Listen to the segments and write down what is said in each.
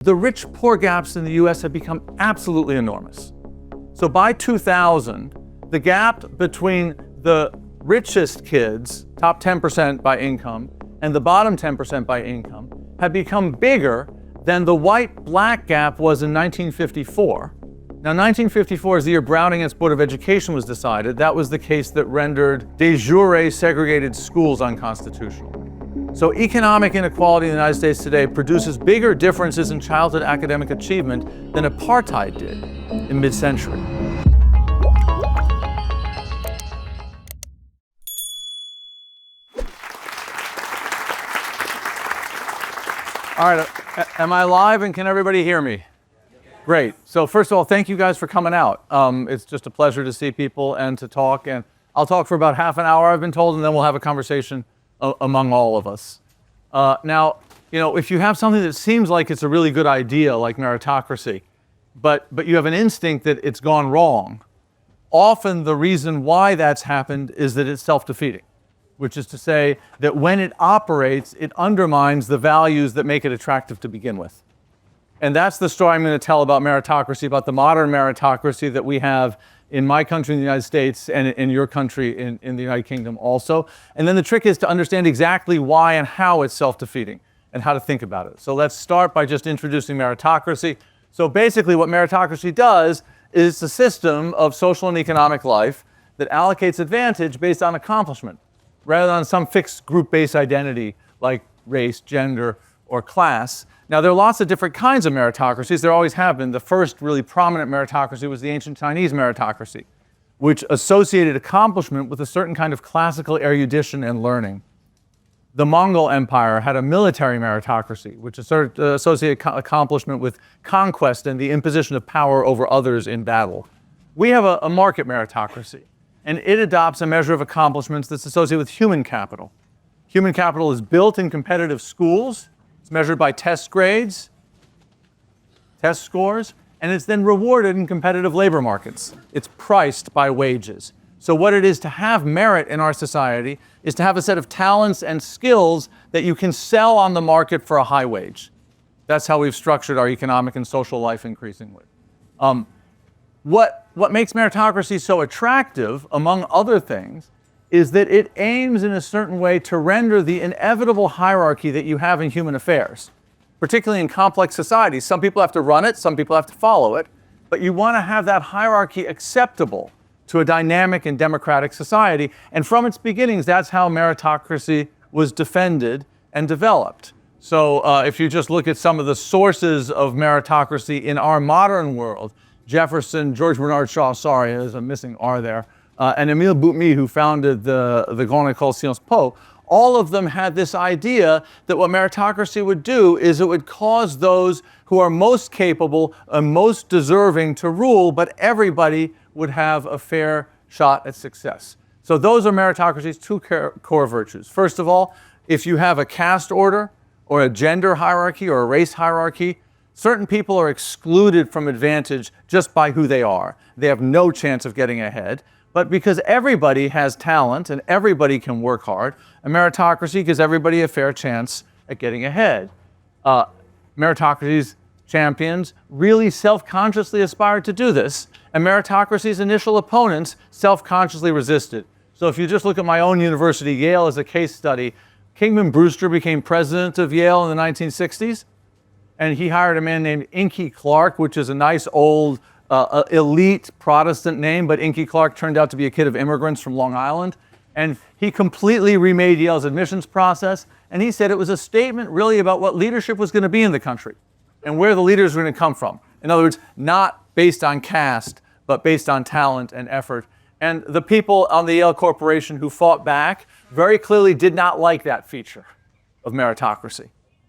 The rich-poor gaps in the US have become absolutely enormous. So by 2000, the gap between the richest kids, top 10% by income, and the bottom 10% by income, had become bigger than the white-black gap was in 1954. Now, 1954 is the year Brown against Board of Education was decided. That was the case that rendered de jure segregated schools unconstitutional. So economic inequality in the United States today produces bigger differences in childhood academic achievement than apartheid did in mid-century. All right, am I live and can everybody hear me? Great. So first of all, thank you guys for coming out. It's just a pleasure to see people and to talk. And I'll talk for about half an hour, I've been told, and then we'll have a conversation among all of us. Now, if you have something that seems like it's a really good idea, like meritocracy, but you have an instinct that it's gone wrong, often the reason why that's happened is that it's self-defeating, which is to say that when it operates, it undermines the values that make it attractive to begin with. And that's the story I'm going to tell about meritocracy, about the modern meritocracy that we have in my country, in the United States, and in your country, in the United Kingdom also. And then the trick is to understand exactly why and how it's self-defeating and how to think about it. So let's start by just introducing meritocracy. So basically what meritocracy does is it's a system of social and economic life that allocates advantage based on accomplishment, rather than some fixed group-based identity like race, gender, or class. Now, there are lots of different kinds of meritocracies. There always have been. The first really prominent meritocracy was the ancient Chinese meritocracy, which associated accomplishment with a certain kind of classical erudition and learning. The Mongol Empire had a military meritocracy, which associated accomplishment with conquest and the imposition of power over others in battle. We have a market meritocracy, and it adopts a measure of accomplishments that's associated with human capital. Human capital is built in competitive schools. It's measured by test grades, test scores, and it's then rewarded in competitive labor markets. It's priced by wages. So what it is to have merit in our society is to have a set of talents and skills that you can sell on the market for a high wage. That's how we've structured our economic and social life increasingly. What makes meritocracy so attractive, among other things, is that it aims in a certain way to render the inevitable hierarchy that you have in human affairs, particularly in complex societies. Some people have to run it, some people have to follow it, but you want to have that hierarchy acceptable to a dynamic and democratic society. And from its beginnings, that's how meritocracy was defended and developed. So if you just look at some of the sources of meritocracy in our modern world, Jefferson, George Bernard Shaw, sorry, there's a missing R there, and Émile Boutmy, who founded the Grande École Sciences Po, all of them had this idea that what meritocracy would do is it would cause those who are most capable and most deserving to rule, but everybody would have a fair shot at success. So those are meritocracy's two core virtues. First of all, if you have a caste order or a gender hierarchy or a race hierarchy, certain people are excluded from advantage just by who they are. They have no chance of getting ahead. But because everybody has talent and everybody can work hard, a meritocracy gives everybody a fair chance at getting ahead. Meritocracy's champions really self-consciously aspired to do this, and meritocracy's initial opponents self-consciously resisted. So if you just look at my own university, Yale, as a case study, Kingman Brewster became president of Yale in the 1960s, and he hired a man named Inky Clark, which is a nice old elite Protestant name, but Inky Clark turned out to be a kid of immigrants from Long Island. And he completely remade Yale's admissions process. And he said it was a statement really about what leadership was going to be in the country and where the leaders were going to come from. In other words, not based on caste, but based on talent and effort. And the people on the Yale Corporation who fought back very clearly did not like that feature of meritocracy.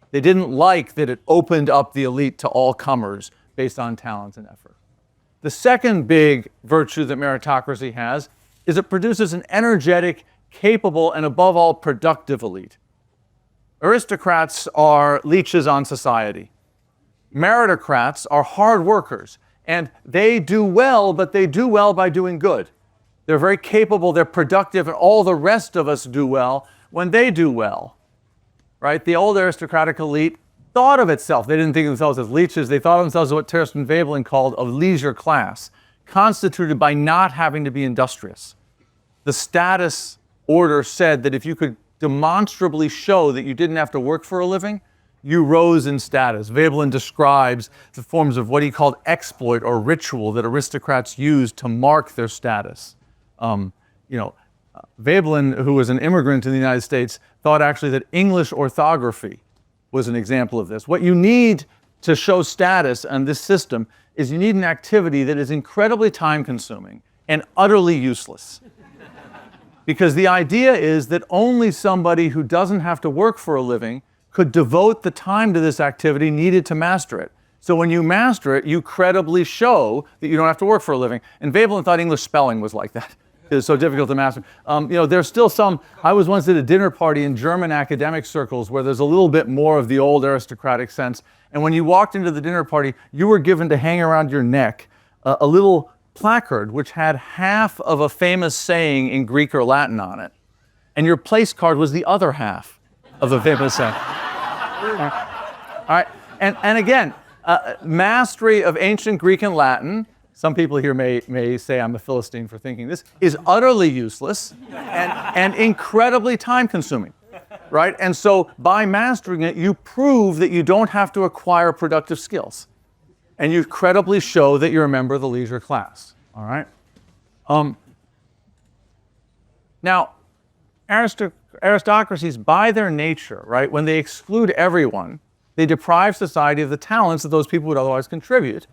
They didn't like that it opened up the elite to all comers based on talent and effort. The second big virtue that meritocracy has is it produces an energetic, capable, and above all, productive elite. Aristocrats are leeches on society. Meritocrats are hard workers, and they do well, but they do well by doing good. They're very capable, they're productive, and all the rest of us do well when they do well, right? The old aristocratic elite thought of itself, they didn't think of themselves as leeches, they thought of themselves as what Terence Veblen called a leisure class, constituted by not having to be industrious. The status order said that if you could demonstrably show that you didn't have to work for a living, you rose in status. Veblen describes the forms of what he called exploit or ritual that aristocrats used to mark their status. Veblen, who was an immigrant to the United States, thought actually that English orthography was an example of this. What you need to show status on this system is you need an activity that is incredibly time-consuming and utterly useless. Because the idea is that only somebody who doesn't have to work for a living could devote the time to this activity needed to master it. So when you master it, you credibly show that you don't have to work for a living. And Veblen thought English spelling was like that. It was so difficult to master. There's still some, I was once at a dinner party in German academic circles where there's a little bit more of the old aristocratic sense. And when you walked into the dinner party, you were given to hang around your neck a little placard which had half of a famous saying in Greek or Latin on it. And your place card was the other half of the famous saying. All right. And again, mastery of ancient Greek and Latin, some people here may say I'm a Philistine for thinking this, is utterly useless and incredibly time-consuming, right? And so by mastering it, you prove that you don't have to acquire productive skills. And you credibly show that you're a member of the leisure class, all right? Now, aristocracies, by their nature, right, when they exclude everyone, they deprive society of the talents that those people would otherwise contribute.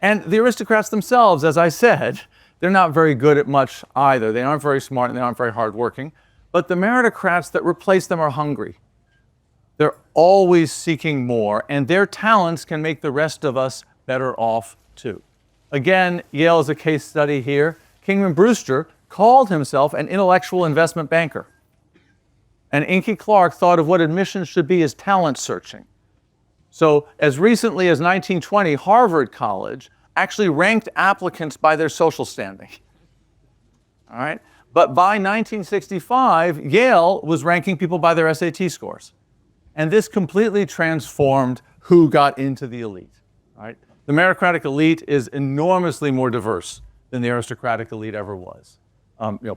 And the aristocrats themselves, as I said, they're not very good at much either. They aren't very smart and they aren't very hardworking. But the meritocrats that replace them are hungry. They're always seeking more, and their talents can make the rest of us better off too. Again, Yale is a case study here. Kingman Brewster called himself an intellectual investment banker. And Inky Clark thought of what admissions should be as talent searching. So as recently as 1920, Harvard College actually ranked applicants by their social standing. All right? But by 1965, Yale was ranking people by their SAT scores. And this completely transformed who got into the elite. Right? The meritocratic elite is enormously more diverse than the aristocratic elite ever was.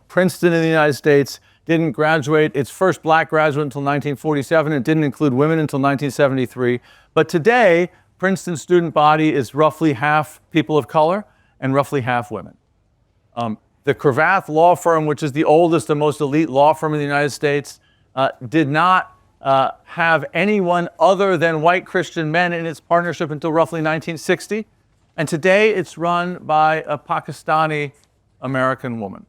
Princeton in the United States didn't graduate its first black graduate until 1947. It didn't include women until 1973. But today, Princeton's student body is roughly half people of color and roughly half women. The Cravath law firm, which is the oldest and most elite law firm in the United States, did not have anyone other than white Christian men in its partnership until roughly 1960. And today it's run by a Pakistani American woman.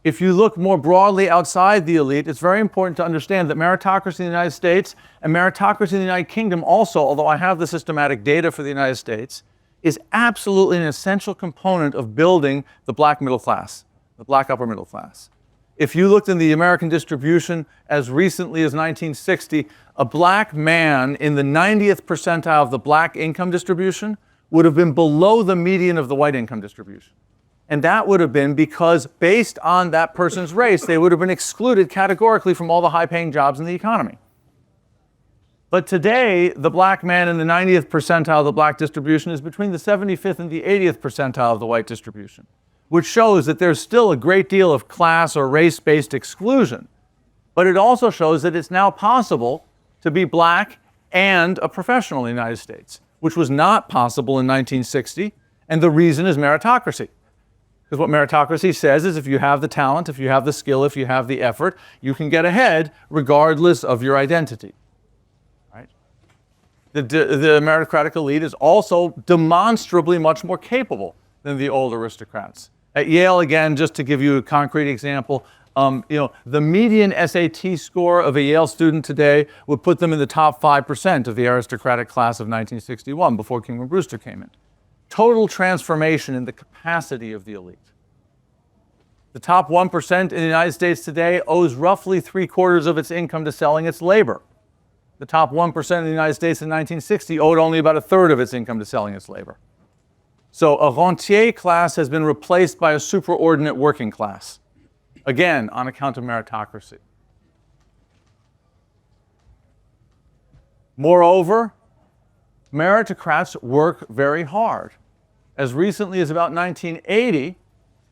If you look more broadly outside the elite, it's very important to understand that meritocracy in the United States and meritocracy in the United Kingdom also, although I have the systematic data for the United States, is absolutely an essential component of building the black middle class, the black upper middle class. If you looked in the American distribution as recently as 1960, a black man in the 90th percentile of the black income distribution would have been below the median of the white income distribution. And that would have been because based on that person's race, they would have been excluded categorically from all the high-paying jobs in the economy. But today, the black man in the 90th percentile of the black distribution is between the 75th and the 80th percentile of the white distribution, which shows that there's still a great deal of class or race-based exclusion. But it also shows that it's now possible to be black and a professional in the United States, which was not possible in 1960, and the reason is meritocracy. Because what meritocracy says is if you have the talent, if you have the skill, if you have the effort, you can get ahead regardless of your identity. Right? The meritocratic elite is also demonstrably much more capable than the old aristocrats. At Yale, again, just to give you a concrete example, the median SAT score of a Yale student today would put them in the top 5% of the aristocratic class of 1961 before Kingman Brewster came in. Total transformation in the capacity of the elite. The top 1% in the United States today owes roughly 3/4 of its income to selling its labor. The top 1% in the United States in 1960 owed only about 1/3 of its income to selling its labor. So a rentier class has been replaced by a superordinate working class, again, on account of meritocracy. Moreover, meritocrats work very hard. As recently as about 1980,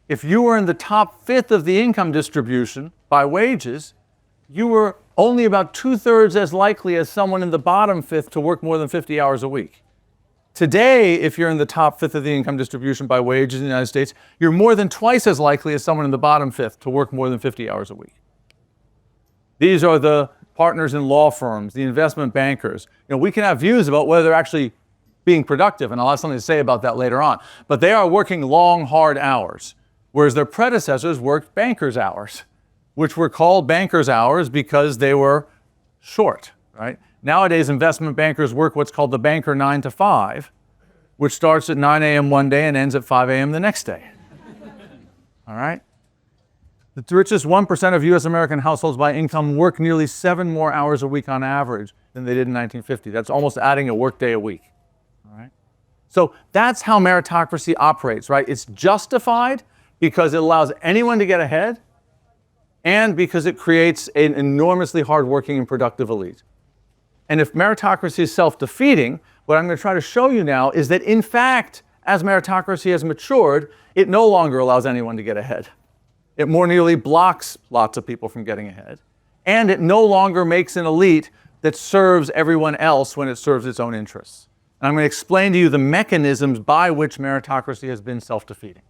if you were in the top fifth of the income distribution by wages, you were only about 2/3 as likely as someone in the bottom fifth to work more than 50 hours a week. Today, if you're in the top fifth of the income distribution by wages in the United States, you're more than twice as likely as someone in the bottom fifth to work more than 50 hours a week. These are the partners in law firms, the investment bankers. We can have views about whether they're actually being productive, and I'll have something to say about that later on. But they are working long, hard hours, whereas their predecessors worked bankers' hours, which were called bankers' hours because they were short, right? Nowadays, investment bankers work what's called the banker 9 to 5, which starts at 9 a.m. one day and ends at 5 a.m. the next day. All right? The richest 1% of U.S. American households by income work nearly 7 more hours a week on average than they did in 1950. That's almost adding a workday a week. All right? So that's how meritocracy operates, right? It's justified because it allows anyone to get ahead and because it creates an enormously hardworking and productive elite. And if meritocracy is self-defeating, what I'm going to try to show you now is that, in fact, as meritocracy has matured, it no longer allows anyone to get ahead. It more nearly blocks lots of people from getting ahead. And it no longer makes an elite that serves everyone else when it serves its own interests. And I'm going to explain to you the mechanisms by which meritocracy has been self-defeating.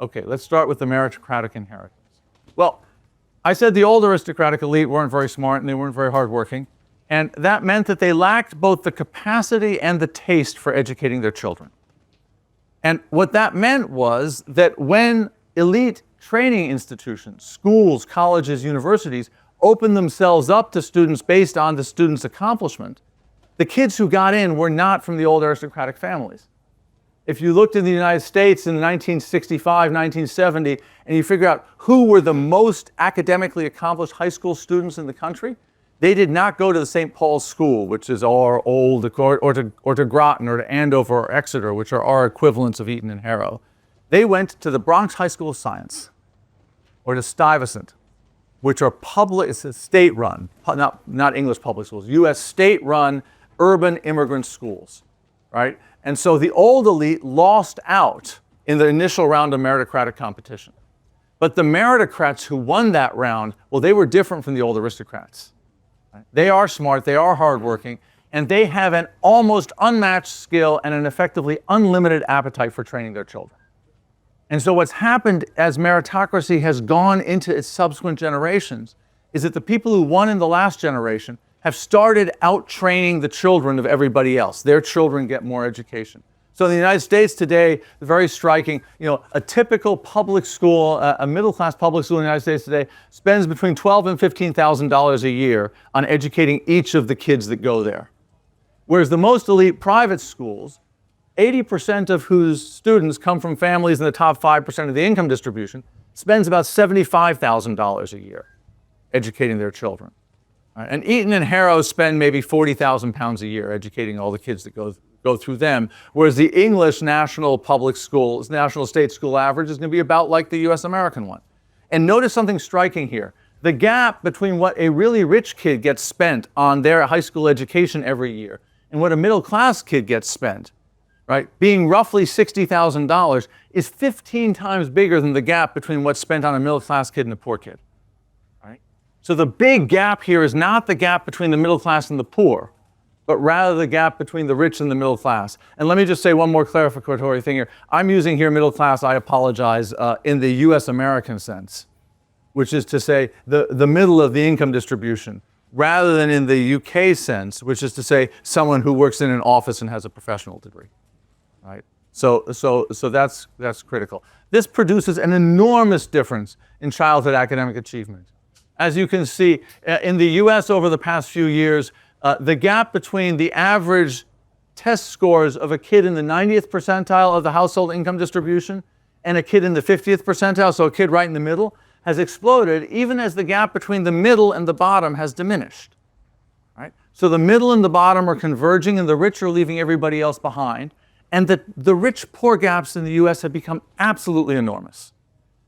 Okay, let's start with the meritocratic inheritance. Well, I said the old aristocratic elite weren't very smart and they weren't very hardworking. And that meant that they lacked both the capacity and the taste for educating their children. And what that meant was that when elite training institutions, schools, colleges, universities, opened themselves up to students based on the students' accomplishment, the kids who got in were not from the old aristocratic families. If you looked in the United States in 1965, 1970, and you figure out who were the most academically accomplished high school students in the country, they did not go to the St. Paul's School, which is our old, or to Groton, or to Andover, or Exeter, which are our equivalents of Eton and Harrow. They went to the Bronx High School of Science, or to Stuyvesant, which are public, it's a state-run, not English public schools, U.S. state-run urban immigrant schools, right? And so the old elite lost out in the initial round of meritocratic competition. But the meritocrats who won that round, well, they were different from the old aristocrats. Right? They are smart, they are hardworking, and they have an almost unmatched skill and an effectively unlimited appetite for training their children. And so what's happened as meritocracy has gone into its subsequent generations is that the people who won in the last generation have started out-training the children of everybody else. Their children get more education. So in the United States today, very striking, a typical public school, a middle-class public school in the United States today spends between $12,000 and $15,000 a year on educating each of the kids that go there. Whereas the most elite private schools, 80% of whose students come from families in the top 5% of the income distribution, spends about $75,000 a year educating their children. Right? And Eton and Harrow spend maybe 40,000 pounds a year educating all the kids that go through them, whereas the English national public schools, national state school average is going to be about like the US American one. And notice something striking here. The gap between what a really rich kid gets spent on their high school education every year and what a middle class kid gets spent, right, being roughly $60,000, is 15 times bigger than the gap between what's spent on a middle class kid and a poor kid. So the big gap here is not the gap between the middle class and the poor, but rather the gap between the rich and the middle class. And let me just say one more clarificatory thing here. I'm using here middle class, I apologize, in the US American sense, which is to say the middle of the income distribution, rather than in the UK sense, which is to say someone who works in an office and has a professional degree, right? So that's critical. This produces an enormous difference in childhood academic achievement. As you can see, in the US over the past few years, the gap between the average test scores of a kid in the 90th percentile of the household income distribution and a kid in the 50th percentile, so a kid right in the middle, has exploded, even as the gap between the middle and the bottom has diminished. Right? So the middle and the bottom are converging and the rich are leaving everybody else behind, and the rich-poor gaps in the US have become absolutely enormous.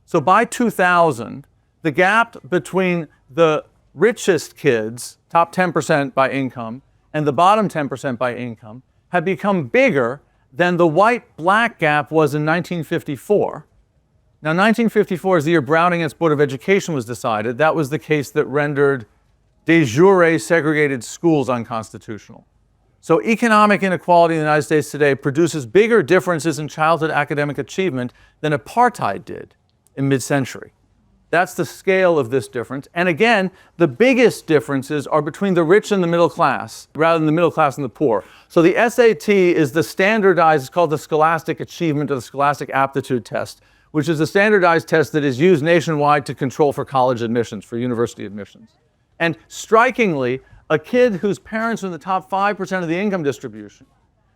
So by 2000, the gap between the richest kids, top 10% by income, and the bottom 10% by income, had become bigger than the white-black gap was in 1954. Now, 1954 is the year Brown against Board of Education was decided. That was the case that rendered de jure segregated schools unconstitutional. So economic inequality in the United States today produces bigger differences in childhood academic achievement than apartheid did in mid-century. That's the scale of this difference. And again, the biggest differences are between the rich and the middle class, rather than the middle class and the poor. So the SAT is the standardized, it's called the Scholastic Achievement or the Scholastic Aptitude Test, which is a standardized test that is used nationwide to control for college admissions, for university admissions. And strikingly, a kid whose parents are in the top 5% of the income distribution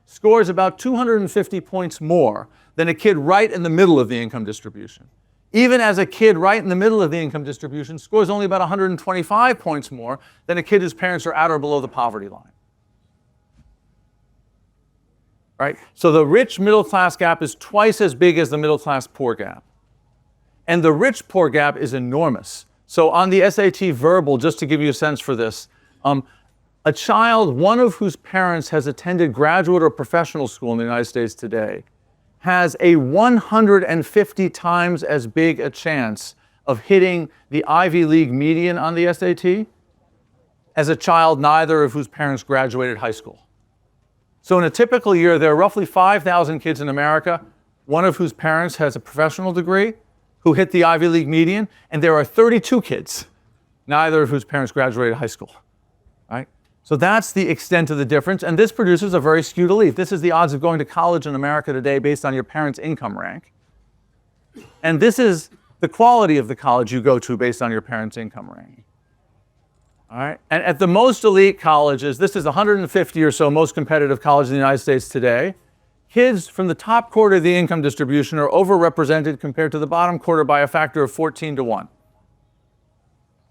scores about 250 points more than a kid right in the middle of the income distribution. Even as a kid right in the middle of the income distribution scores only about 125 points more than a kid whose parents are at or below the poverty line. Right? So the rich middle class gap is twice as big as the middle class poor gap. And the rich poor gap is enormous. So on the SAT verbal, just to give you a sense for this, a child, one of whose parents has attended graduate or professional school in the United States today, has a 150 times as big a chance of hitting the Ivy League median on the SAT as a child neither of whose parents graduated high school. So in a typical year, there are roughly 5,000 kids in America, one of whose parents has a professional degree, who hit the Ivy League median, and there are 32 kids, neither of whose parents graduated high school. Right? So that's the extent of the difference, and this produces a very skewed elite. This is the odds of going to college in America today based on your parents' income rank. And this is the quality of the college you go to based on your parents' income rank. All right? And at the most elite colleges, this is 150 or so most competitive colleges in the United States today, kids from the top quarter of the income distribution are overrepresented compared to the bottom quarter by a factor of 14 to 1.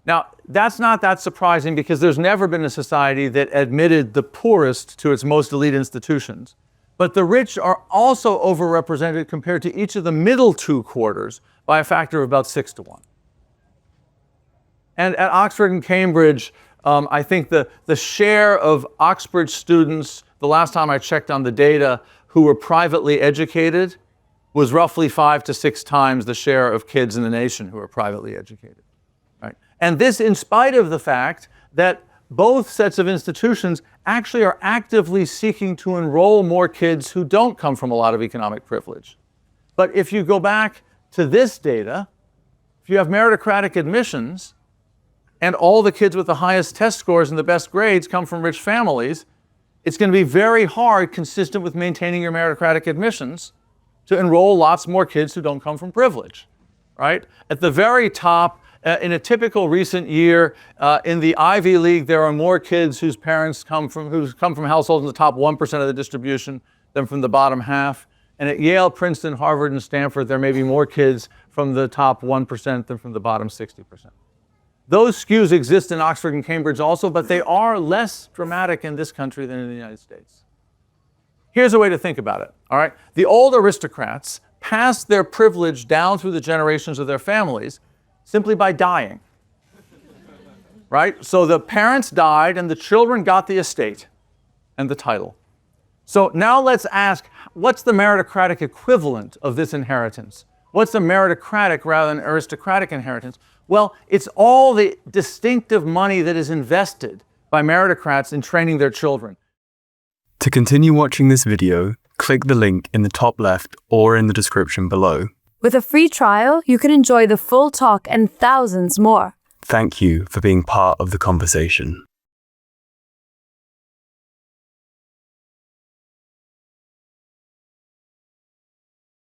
Now, that's not that surprising because there's never been a society that admitted the poorest to its most elite institutions. But the rich are also overrepresented compared to each of the middle two quarters by a factor of about 6 to 1. And at Oxford and Cambridge, I think the share of Oxford students, the last time I checked on the data, who were privately educated was roughly 5 to 6 times the share of kids in the nation who are privately educated. Right? And this in spite of the fact that both sets of institutions actually are actively seeking to enroll more kids who don't come from a lot of economic privilege. But if you go back to this data, if you have meritocratic admissions and all the kids with the highest test scores and the best grades come from rich families, it's going to be very hard, consistent with maintaining your meritocratic admissions, to enroll lots more kids who don't come from privilege. Right? At the very top, in a typical recent year, in the Ivy League, there are more kids whose parents come from households in the top 1% of the distribution than from the bottom half. And at Yale, Princeton, Harvard, and Stanford, there may be more kids from the top 1% than from the bottom 60%. Those skews exist in Oxford and Cambridge also, but they are less dramatic in this country than in the United States. Here's a way to think about it. All right? The old aristocrats passed their privilege down through the generations of their families simply by dying. Right? So the parents died and the children got the estate and the title. So now let's ask, what's the meritocratic equivalent of this inheritance? What's the meritocratic rather than aristocratic inheritance? Well, it's all the distinctive money that is invested by meritocrats in training their children. To continue watching this video, click the link in the top left or in the description below. With a free trial, you can enjoy the full talk and thousands more. Thank you for being part of the conversation.